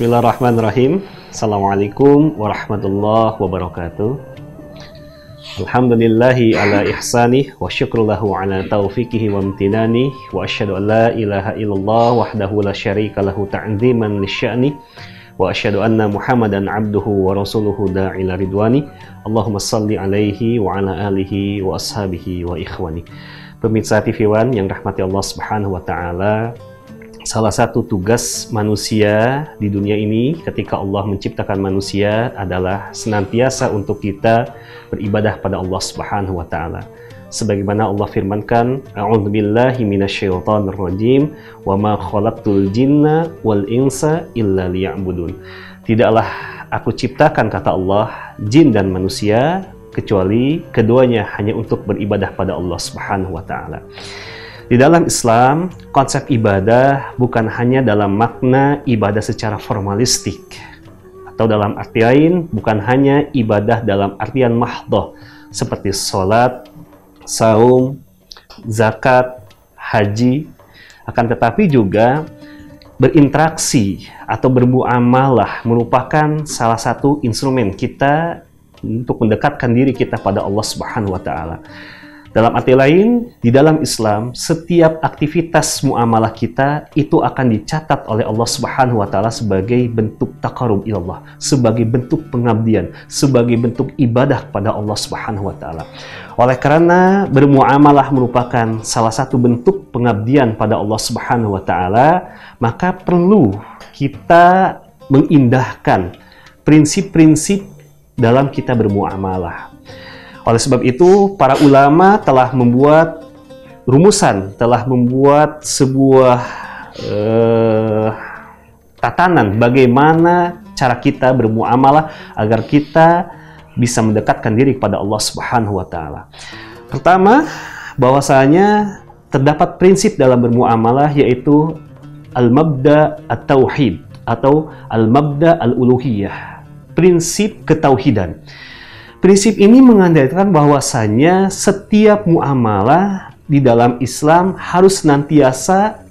Bismillahirrahmanirrahim. Assalamualaikum warahmatullahi wabarakatuh. Alhamdulillahi ala ihsanih wa syukrullahu ala taufiqihi wa amtinani wa asyhadu an la ilaha illallah wahdahu la syarika lahu ta'ziman lisya'ni wa asyhadu anna Muhammadan abduhu wa rasuluhu da'ila ridwani. Allahumma salli alaihi wa ala alihi wa ashabihi wa ikhwani. Pemirsa TV One yang rahmati Allah Subhanahu wa taala, salah satu tugas manusia di dunia ini ketika Allah menciptakan manusia adalah senantiasa untuk kita beribadah pada Allah Subhanahu wa taala. Sebagaimana Allah firmankan, A'udzubillahi minasyaitonir rajim, wa ma khalaqtul jinna wal insa illa liya'budun. Tidaklah aku ciptakan, kata Allah, jin dan manusia kecuali keduanya hanya untuk beribadah pada Allah Subhanahu wa taala. Di dalam Islam, konsep ibadah bukan hanya dalam makna ibadah secara formalistik, atau dalam arti lain bukan hanya ibadah dalam artian mahdhah seperti sholat, saum, zakat, haji, akan tetapi juga berinteraksi atau bermuamalah merupakan salah satu instrumen kita untuk mendekatkan diri kita pada Allah Subhanahu wa taala. Dalam arti lain, di dalam Islam, setiap aktivitas muamalah kita itu akan dicatat oleh Allah Subhanahu wa taala sebagai bentuk taqarrub ilallah, sebagai bentuk pengabdian, sebagai bentuk ibadah kepada Allah Subhanahu wa taala. Oleh karena bermuamalah merupakan salah satu bentuk pengabdian pada Allah Subhanahu wa taala, maka perlu kita mengindahkan prinsip-prinsip dalam kita bermuamalah. Oleh sebab itu, para ulama telah membuat rumusan, telah membuat sebuah tatanan bagaimana cara kita bermuamalah agar kita bisa mendekatkan diri kepada Allah Subhanahu wa taala. Pertama, bahwasanya terdapat prinsip dalam bermuamalah yaitu al-mabda at-tauhid atau al-mabda al-uluhiyah, prinsip ketauhidan. Prinsip ini mengandalkan bahwasanya setiap muamalah di dalam Islam harus senantiasa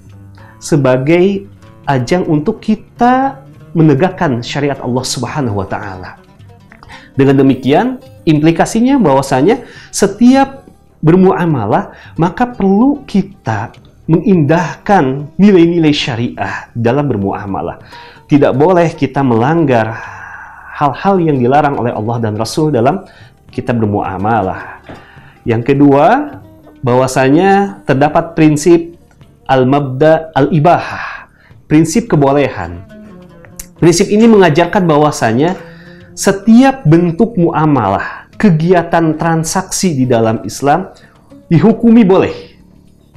sebagai ajang untuk kita menegakkan syariat Allah Subhanahu wa taala. Dengan demikian, implikasinya bahwasanya setiap bermuamalah maka perlu kita mengindahkan nilai-nilai syariah dalam bermuamalah. Tidak boleh kita melanggar hal-hal yang dilarang oleh Allah dan Rasul dalam kita bermuamalah. Yang kedua, bahwasanya terdapat prinsip al-mabda al-ibahah, prinsip kebolehan. Prinsip ini mengajarkan bahwasanya setiap bentuk muamalah, kegiatan transaksi di dalam Islam dihukumi boleh.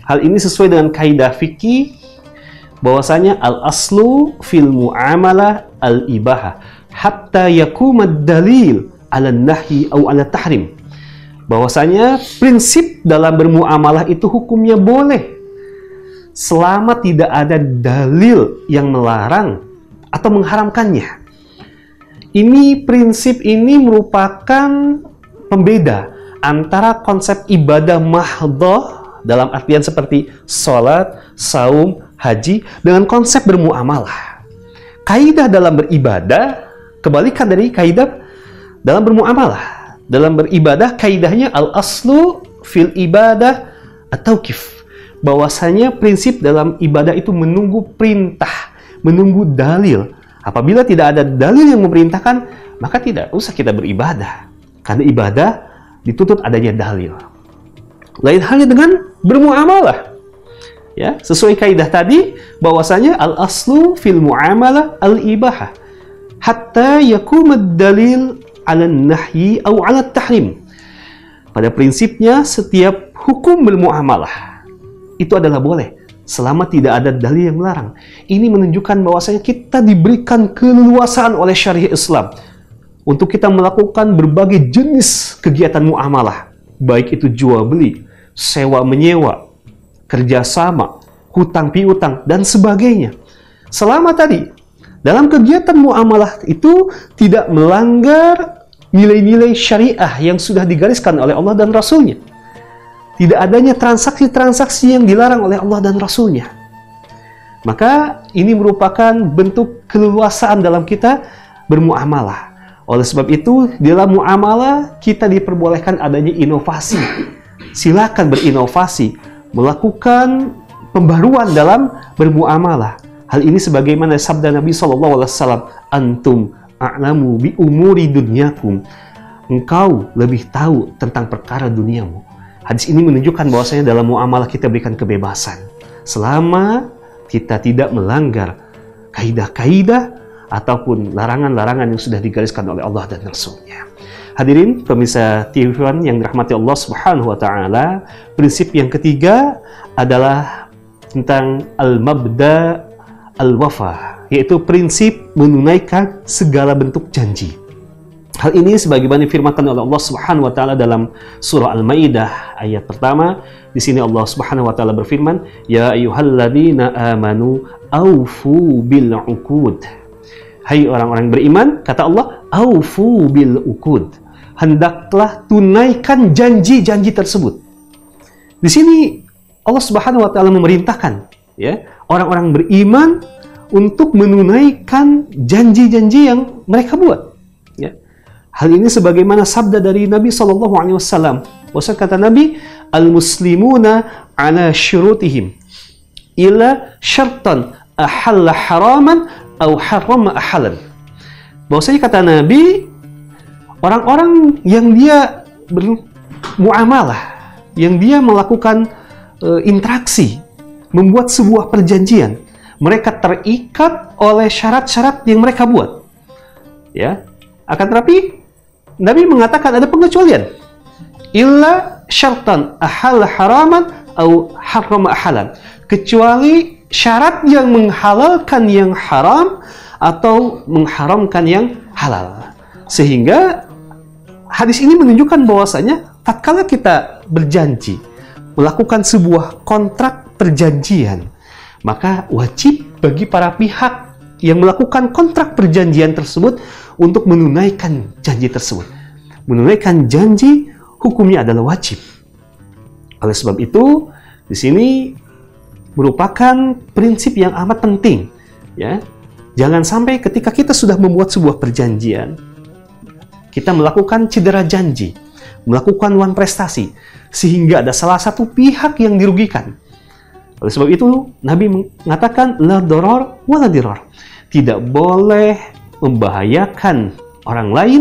Hal ini sesuai dengan kaidah fikih bahwasanya al-aslu fil muamalah al-ibahah hatta yakumad dalil ala nahyi au ala tahrim. Bahwasanya prinsip dalam bermuamalah itu hukumnya boleh selama tidak ada dalil yang melarang atau mengharamkannya. Prinsip ini merupakan pembeda antara konsep ibadah mahdhah dalam artian seperti sholat, saum, haji dengan konsep bermuamalah. Kaidah dalam beribadah kebalikan dari kaidah dalam bermuamalah. Dalam beribadah, kaidahnya al-aslu fil ibadah at-tauqif. Bahwasanya prinsip dalam ibadah itu menunggu perintah, menunggu dalil. Apabila tidak ada dalil yang memerintahkan, maka tidak usah kita beribadah. Karena ibadah dituntut adanya dalil. Lain halnya dengan bermuamalah. Ya, sesuai kaidah tadi, bahwasanya al-aslu fil muamalah al-ibahah hatta yakumad dalil ala nahyi au ala tahrim. Pada prinsipnya setiap hukum bermuamalah itu adalah boleh selama tidak ada dalil yang melarang. Ini menunjukkan bahwasanya kita diberikan keleluasaan oleh syariat Islam untuk kita melakukan berbagai jenis kegiatan muamalah, baik itu jual beli, sewa menyewa, kerjasama, hutang piutang dan sebagainya. Selama tadi dalam kegiatan muamalah itu tidak melanggar nilai-nilai syariah yang sudah digariskan oleh Allah dan Rasul-Nya. Tidak adanya transaksi-transaksi yang dilarang oleh Allah dan Rasul-Nya. Maka ini merupakan bentuk keleluasaan dalam kita bermuamalah. Oleh sebab itu, dalam muamalah kita diperbolehkan adanya inovasi. Silakan berinovasi, melakukan pembaruan dalam bermuamalah. Hal ini sebagaimana sabda Nabi SAW, antum a'lamu bi umuri dunyakum. Engkau lebih tahu tentang perkara duniamu. Hadis ini menunjukkan bahwasanya dalam muamalah kita berikan kebebasan. Selama kita tidak melanggar kaidah-kaidah ataupun larangan-larangan yang sudah digariskan oleh Allah dan Rasul-Nya. Hadirin pemirsa TV One yang dirahmati Allah Subhanahu wa taala, prinsip yang ketiga adalah tentang al-mabda al-wafa, yaitu prinsip menunaikan segala bentuk janji. Hal ini sebagaimana difirmankan oleh Allah Subhanahu wa taala dalam surah Al-Maidah ayat pertama. Di sini Allah Subhanahu wa taala berfirman, "Ya ayyuhalladzina amanu aufu bil uqud." Hai orang-orang beriman, kata Allah, aufu bil uqud. Hendaklah tunaikan janji-janji tersebut. Di sini Allah Subhanahu wa taala memerintahkan ya, orang-orang beriman untuk menunaikan janji-janji yang mereka buat. Ya. Hal ini sebagaimana sabda dari Nabi SAW. Bahwasanya kata Nabi, al-muslimuna ala syurutihim illa syartan ahalla haraman au harrama ahalan. Bahwasanya kata Nabi, orang-orang yang dia bermuamalah, yang dia melakukan interaksi, membuat sebuah perjanjian, mereka terikat oleh syarat-syarat yang mereka buat. Ya, akan tetapi Nabi mengatakan ada pengecualian. Illa syartan ahal haraman atau harrama ahalan. Kecuali syarat yang menghalalkan yang haram atau mengharamkan yang halal. Sehingga hadis ini menunjukkan bahwasanya tatkala kita berjanji melakukan sebuah kontrak perjanjian, maka wajib bagi para pihak yang melakukan kontrak perjanjian tersebut untuk menunaikan janji tersebut. Menunaikan janji hukumnya adalah wajib. Oleh sebab itu, di sini merupakan prinsip yang amat penting. Ya, jangan sampai ketika kita sudah membuat sebuah perjanjian, kita melakukan cedera janji, melakukan wan prestasi, sehingga ada salah satu pihak yang dirugikan. Oleh sebab itu, Nabi mengatakan la darar wala dirar. Tidak boleh membahayakan orang lain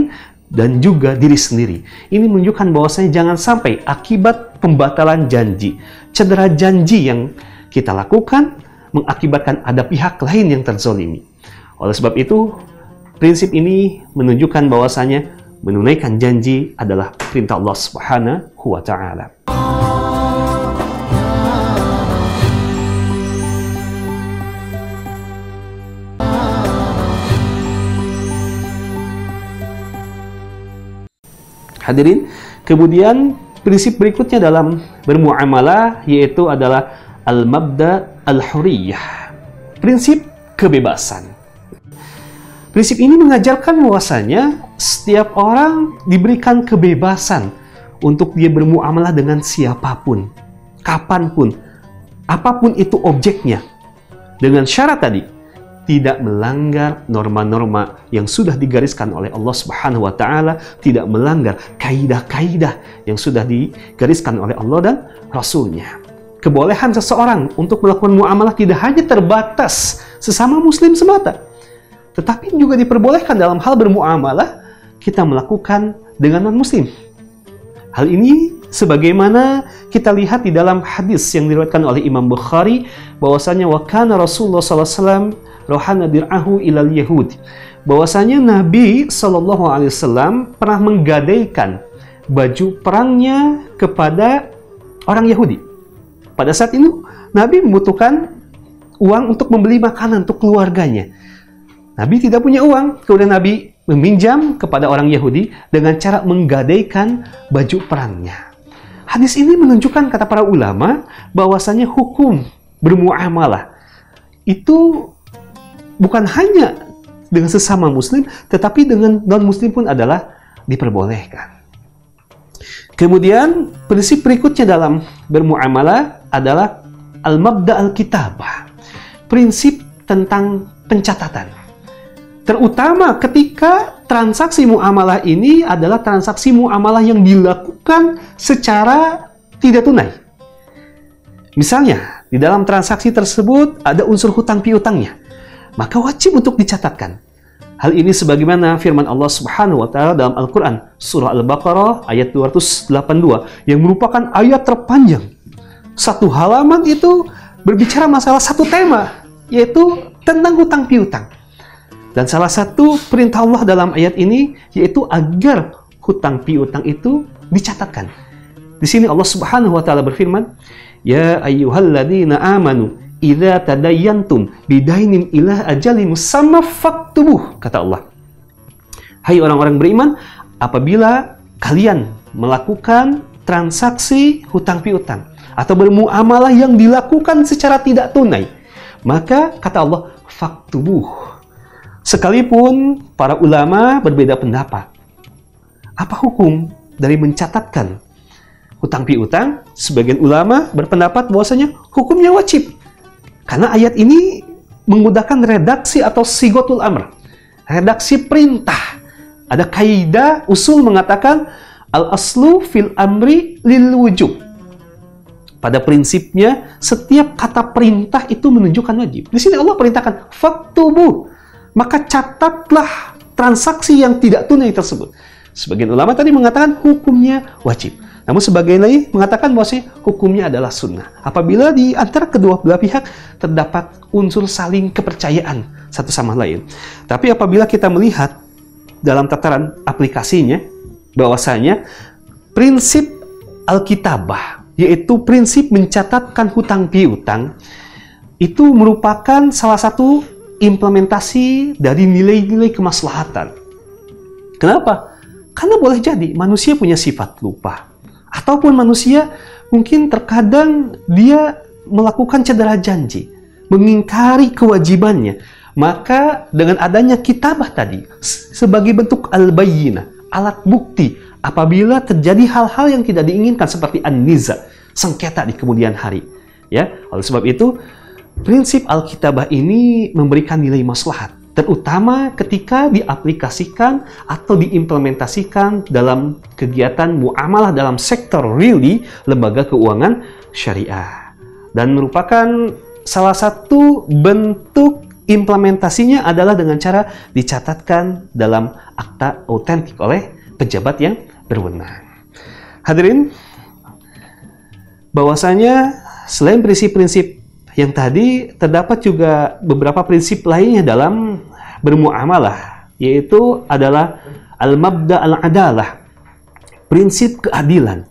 dan juga diri sendiri. Ini menunjukkan bahwasanya jangan sampai akibat pembatalan janji, cedera janji yang kita lakukan mengakibatkan ada pihak lain yang terzolimi. Oleh sebab itu, prinsip ini menunjukkan bahwasanya menunaikan janji adalah perintah Allah Subhanahu wa taala. Hadirin, kemudian prinsip berikutnya dalam bermuamalah yaitu adalah al-mabda al-huriyah, prinsip kebebasan. Prinsip ini mengajarkan bahwasanya setiap orang diberikan kebebasan untuk dia bermuamalah dengan siapapun, kapanpun, apapun itu objeknya, dengan syarat tadi tidak melanggar norma-norma yang sudah digariskan oleh Allah Subhanahu wa taala, tidak melanggar kaidah-kaidah yang sudah digariskan oleh Allah dan Rasul-Nya. Kebolehan seseorang untuk melakukan muamalah tidak hanya terbatas sesama muslim semata, tetapi juga diperbolehkan dalam hal bermuamalah kita melakukan dengan non-muslim. Hal ini sebagaimana kita lihat di dalam hadis yang diriwayatkan oleh Imam Bukhari, bahwasanya wa kana Rasulullah sallallahu alaihi wasallam rohana dir'ahu ilal yahud, bahwasanya Nabi sallallahu alaihi wasallam pernah menggadaikan baju perangnya kepada orang Yahudi. Pada saat itu Nabi membutuhkan uang untuk membeli makanan untuk keluarganya. Nabi tidak punya uang, kemudian Nabi meminjam kepada orang Yahudi dengan cara menggadaikan baju perangnya. Hadis ini menunjukkan, kata para ulama, bahwasanya hukum bermuamalah itu bukan hanya dengan sesama muslim, tetapi dengan non-muslim pun adalah diperbolehkan. Kemudian prinsip berikutnya dalam bermuamalah adalah al-mabda al-kitabah, prinsip tentang pencatatan. Terutama ketika transaksi muamalah ini adalah transaksi muamalah yang dilakukan secara tidak tunai. Misalnya, di dalam transaksi tersebut ada unsur hutang piutangnya, maka wajib untuk dicatatkan. Hal ini sebagaimana firman Allah Subhanahu wa taala dalam Al-Qur'an surah Al-Baqarah ayat 282 yang merupakan ayat terpanjang. Satu halaman itu berbicara masalah satu tema, yaitu tentang hutang piutang. Dan salah satu perintah Allah dalam ayat ini yaitu agar hutang piutang itu dicatatkan. Di sini Allah Subhanahu wa taala berfirman, "Ya ayyuhalladzina amanu idza tadayyantum bidainin ila ajalin musamma faktubuh," kata Allah. Hai orang-orang beriman, apabila kalian melakukan transaksi hutang piutang atau bermuamalah yang dilakukan secara tidak tunai, maka kata Allah, faktubuh. Sekalipun para ulama berbeda pendapat, apa hukum dari mencatatkan hutang piutang? Sebagian ulama berpendapat bahwasanya hukumnya wajib. Karena ayat ini menggunakan redaksi atau sigotul amr, redaksi perintah. Ada kaidah usul mengatakan al-aslu fil amri lil wujub. Pada prinsipnya, setiap kata perintah itu menunjukkan wajib. Di sini Allah perintahkan faktubu, maka catatlah transaksi yang tidak tunai tersebut. Sebagian ulama tadi mengatakan hukumnya wajib. Namun sebagian lagi mengatakan bahwa hukumnya adalah sunnah. Apabila di antara kedua belah pihak terdapat unsur saling kepercayaan satu sama lain. Tapi apabila kita melihat dalam tataran aplikasinya, bahwasanya prinsip Alkitabah, yaitu prinsip mencatatkan hutang piutang, itu merupakan salah satu implementasi dari nilai-nilai kemaslahatan. Kenapa? Karena boleh jadi manusia punya sifat lupa. Ataupun manusia mungkin terkadang dia melakukan cedera janji, mengingkari kewajibannya. Maka dengan adanya kitabah tadi, sebagai bentuk al-bayyinah, alat bukti, apabila terjadi hal-hal yang tidak diinginkan seperti an-niza, sengketa di kemudian hari. Ya, oleh sebab itu, prinsip Alkitabah ini memberikan nilai maslahat, terutama ketika diaplikasikan atau diimplementasikan dalam kegiatan muamalah dalam sektor real di lembaga keuangan syariah. Dan merupakan salah satu bentuk implementasinya adalah dengan cara dicatatkan dalam akta autentik oleh pejabat yang berwenang. Hadirin, bahwasanya selain prinsip-prinsip yang tadi, terdapat juga beberapa prinsip lainnya dalam bermuamalah, yaitu adalah al-mabda al-adalah, prinsip keadilan.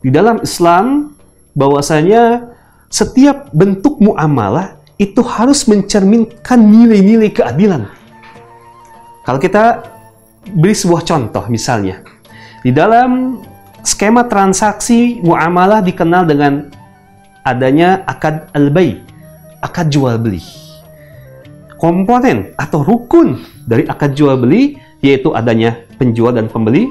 Di dalam Islam, bahwasanya setiap bentuk muamalah itu harus mencerminkan nilai-nilai keadilan. Kalau kita beri sebuah contoh, misalnya, di dalam skema transaksi muamalah dikenal dengan adanya akad al-bai, akad jual beli. Komponen atau rukun dari akad jual beli yaitu adanya penjual dan pembeli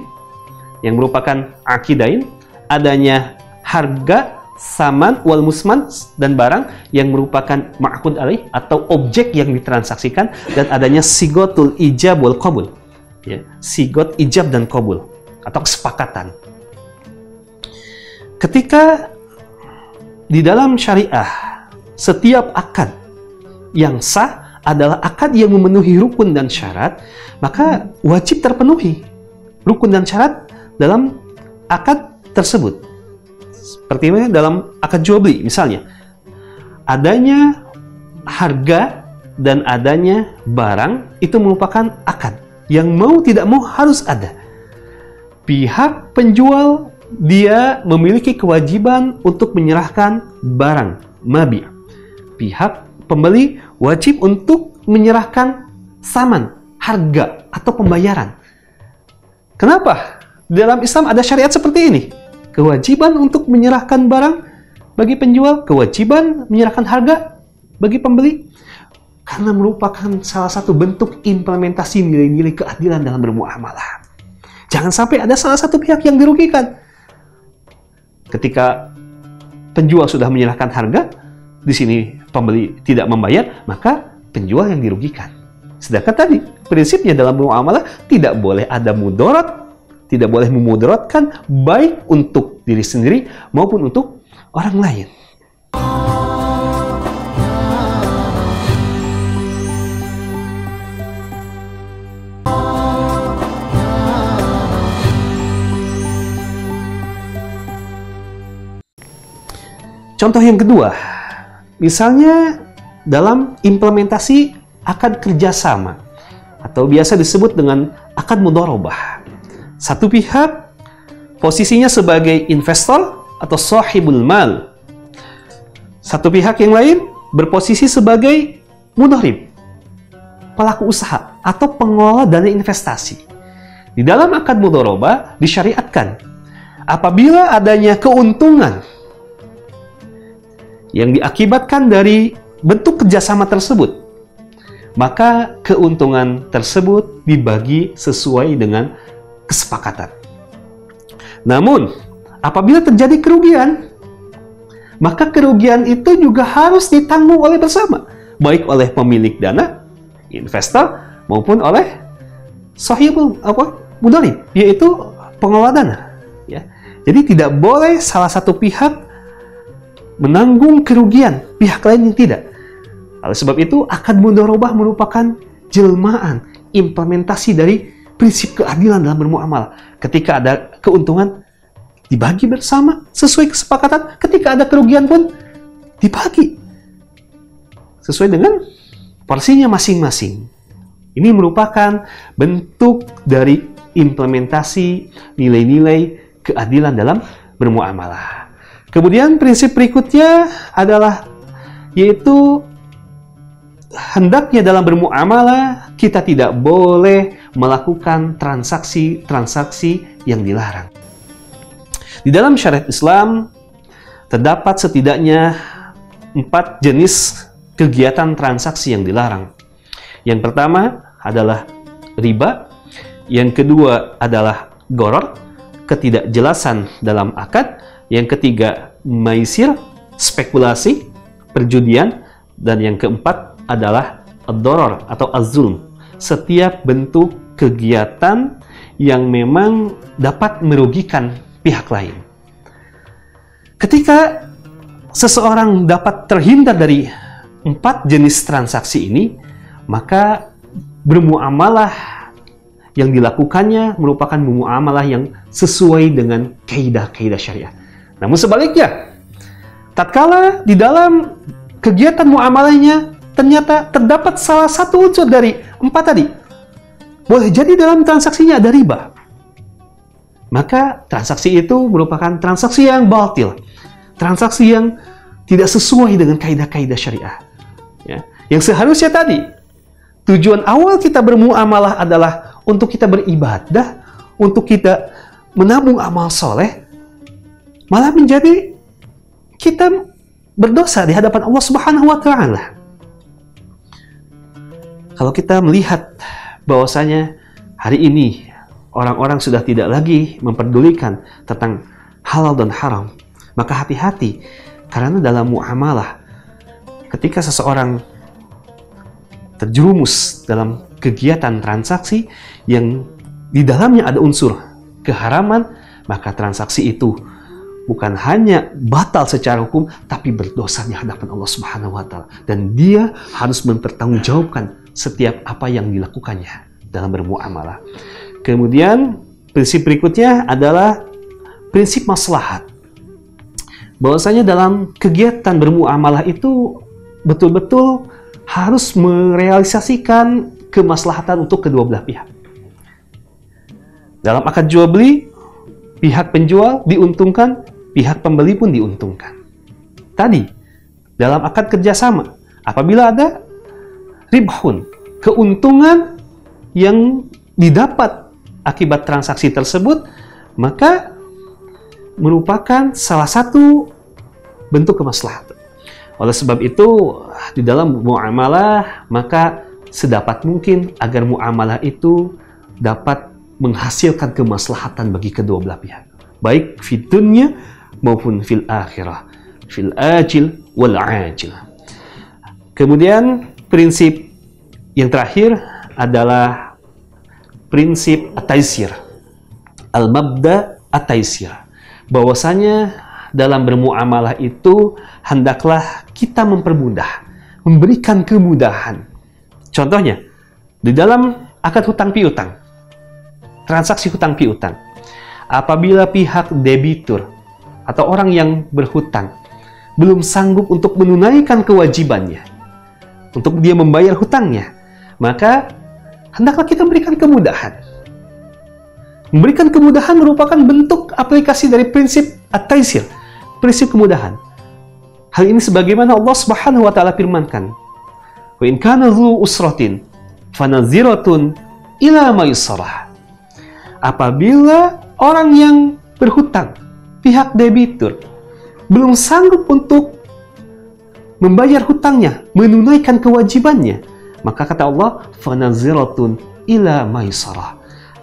yang merupakan akidain, adanya harga, saman, wal musman dan barang yang merupakan ma'qud alaih atau objek yang ditransaksikan, dan adanya sigotul ijab wal qabul. Ya, sigot ijab dan qabul atau kesepakatan. Ketika di dalam syariah, setiap akad yang sah adalah akad yang memenuhi rukun dan syarat, maka wajib terpenuhi rukun dan syarat dalam akad tersebut. Seperti dalam akad jual beli, misalnya, adanya harga dan adanya barang itu merupakan akad yang mau tidak mau harus ada. Pihak penjual dia memiliki kewajiban untuk menyerahkan barang mabi'. Pihak pembeli wajib untuk menyerahkan saman, harga atau pembayaran. Kenapa? Dalam Islam ada syariat seperti ini. Kewajiban untuk menyerahkan barang bagi penjual, kewajiban menyerahkan harga bagi pembeli. Karena merupakan salah satu bentuk implementasi nilai-nilai keadilan dalam bermuamalah. Jangan sampai ada salah satu pihak yang dirugikan. Ketika penjual sudah menyerahkan harga, di sini pembeli tidak membayar, maka penjual yang dirugikan. Sedangkan tadi prinsipnya dalam muamalah tidak boleh ada mudarat, tidak boleh memudaratkan baik untuk diri sendiri maupun untuk orang lain. Contoh yang kedua, misalnya dalam implementasi akad kerjasama atau biasa disebut dengan akad mudharabah. Satu pihak posisinya sebagai investor atau sahibul mal. Satu pihak yang lain berposisi sebagai mudharib, pelaku usaha atau pengelola dana investasi. Di dalam akad mudharabah disyariatkan apabila adanya keuntungan yang diakibatkan dari bentuk kerjasama tersebut, maka keuntungan tersebut dibagi sesuai dengan kesepakatan. Namun, apabila terjadi kerugian, maka kerugian itu juga harus ditanggung oleh bersama, baik oleh pemilik dana, investor, maupun oleh sahibul mudharib, yaitu pengelola dana. Ya. Jadi tidak boleh salah satu pihak menanggung kerugian pihak lain yang tidak. Oleh sebab itu, akad mudharabah merupakan jelmaan implementasi dari prinsip keadilan dalam bermuamalah. Ketika ada keuntungan, dibagi bersama sesuai kesepakatan. Ketika ada kerugian pun dibagi sesuai dengan porsinya masing-masing. Ini merupakan bentuk dari implementasi nilai-nilai keadilan dalam bermuamalah. Kemudian prinsip berikutnya adalah yaitu hendaknya dalam bermuamalah kita tidak boleh melakukan transaksi-transaksi yang dilarang. Di dalam syariat Islam terdapat setidaknya 4 jenis kegiatan transaksi yang dilarang. Yang pertama adalah riba, yang kedua adalah gharar, ketidakjelasan dalam akad, yang ketiga maisir, spekulasi, perjudian, dan yang keempat adalah ad-darar atau az-zulm, setiap bentuk kegiatan yang memang dapat merugikan pihak lain. Ketika seseorang dapat terhindar dari 4 jenis transaksi ini, maka bermuamalah yang dilakukannya merupakan muamalah yang sesuai dengan kaidah-kaidah syariah. Namun sebaliknya, tatkala di dalam kegiatan muamalahnya ternyata terdapat salah satu unsur dari 4 tadi, boleh jadi dalam transaksinya ada riba, maka transaksi itu merupakan transaksi yang batil, transaksi yang tidak sesuai dengan kaidah-kaidah syariah. Ya. Yang seharusnya tadi, tujuan awal kita bermuamalah adalah untuk kita beribadah, untuk kita menabung amal soleh, malah menjadi kita berdosa di hadapan Allah Subhanahu wa Ta'ala. Kalau kita melihat bahwasanya hari ini orang-orang sudah tidak lagi memperdulikan tentang halal dan haram, maka hati-hati, karena dalam muamalah ketika seseorang terjerumus dalam kegiatan transaksi yang di dalamnya ada unsur keharaman, maka transaksi itu bukan hanya batal secara hukum, tapi berdosa di hadapan Allah Subhanahu wa Ta'ala. Dan dia harus mempertanggungjawabkan setiap apa yang dilakukannya dalam bermuamalah. Kemudian, prinsip berikutnya adalah prinsip maslahat. Bahwasanya dalam kegiatan bermuamalah itu betul-betul harus merealisasikan kemaslahatan untuk kedua belah pihak. Dalam akad jual beli, pihak penjual diuntungkan, pihak pembeli pun diuntungkan. Tadi, dalam akad kerjasama, apabila ada ribhun, keuntungan yang didapat akibat transaksi tersebut, maka merupakan salah satu bentuk kemaslahatan. Oleh sebab itu, di dalam muamalah, maka sedapat mungkin agar muamalah itu dapat menghasilkan kemaslahatan bagi kedua belah pihak, baik fi dunya maupun fil akhirah, fil ajil wal ajil. Kemudian prinsip yang terakhir adalah prinsip at-taisir. Al-mabda at-taisir. Bahwasanya dalam bermuamalah itu hendaklah kita mempermudah, memberikan kemudahan. Contohnya, di dalam akad hutang piutang, transaksi hutang piutang, apabila pihak debitur atau orang yang berhutang belum sanggup untuk menunaikan kewajibannya, untuk dia membayar hutangnya, maka hendaklah kita berikan kemudahan. Memberikan kemudahan merupakan bentuk aplikasi dari prinsip at-taisir, prinsip kemudahan. Hal ini sebagaimana Allah Subhanahu wa taala firmankan, "Wa in kana dzu usratin fanaziratun ila maisarah." Apabila orang yang berhutang, pihak debitur, belum sanggup untuk membayar hutangnya, menunaikan kewajibannya, maka kata Allah, "Fanaziratun ila maisarah."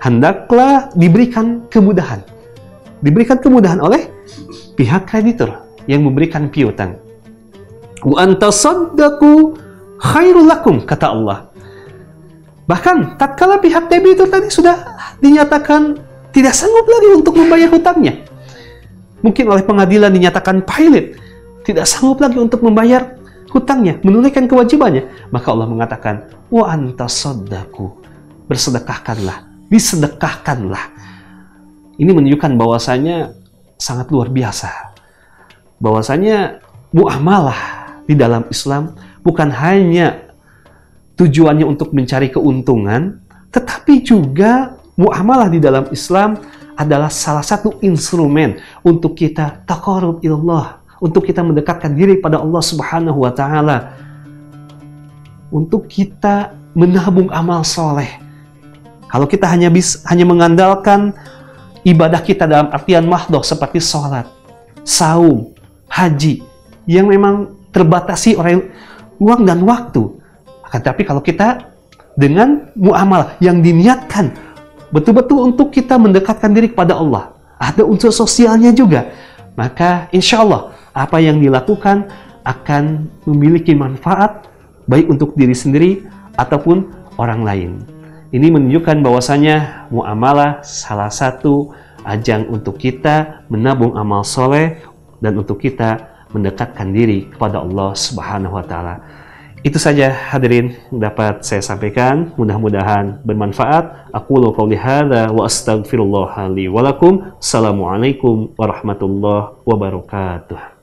Hendaklah diberikan kemudahan. Diberikan kemudahan oleh pihak kreditur yang memberikan piutang. Wa antasaddaqu khairul lakum, kata Allah. Bahkan tatkala pihak debitur tadi sudah dinyatakan tidak sanggup lagi untuk membayar hutangnya, mungkin oleh pengadilan dinyatakan pailit, tidak sanggup lagi untuk membayar hutangnya, menunaikan kewajibannya, maka Allah mengatakan, wa antasaddaqu, bersedekahkanlah, disedekahkanlah. Ini menunjukkan bahwasanya sangat luar biasa, bahwasanya muamalah di dalam Islam bukan hanya tujuannya untuk mencari keuntungan, tetapi juga muamalah di dalam Islam adalah salah satu instrumen untuk kita taqarrub ilallah, untuk kita mendekatkan diri pada Allah Subhanahu wa taala, untuk kita menabung amal soleh. Kalau kita hanya mengandalkan ibadah kita dalam artian mahdoh seperti sholat, saum, haji, yang memang terbatasi oleh uang dan waktu. Tapi kalau kita dengan muamalah yang diniatkan betul-betul untuk kita mendekatkan diri kepada Allah, ada unsur sosialnya juga, maka insya Allah apa yang dilakukan akan memiliki manfaat baik untuk diri sendiri ataupun orang lain. Ini menunjukkan bahwasanya muamalah salah satu ajang untuk kita menabung amal soleh dan untuk kita mendekatkan diri kepada Allah Subhanahu wa taala. Itu saja hadirin yang dapat saya sampaikan, mudah-mudahan bermanfaat. Aqulu qouli hadza wa astaghfirullah li wa lakum. Assalamualaikum warahmatullahi wabarakatuh.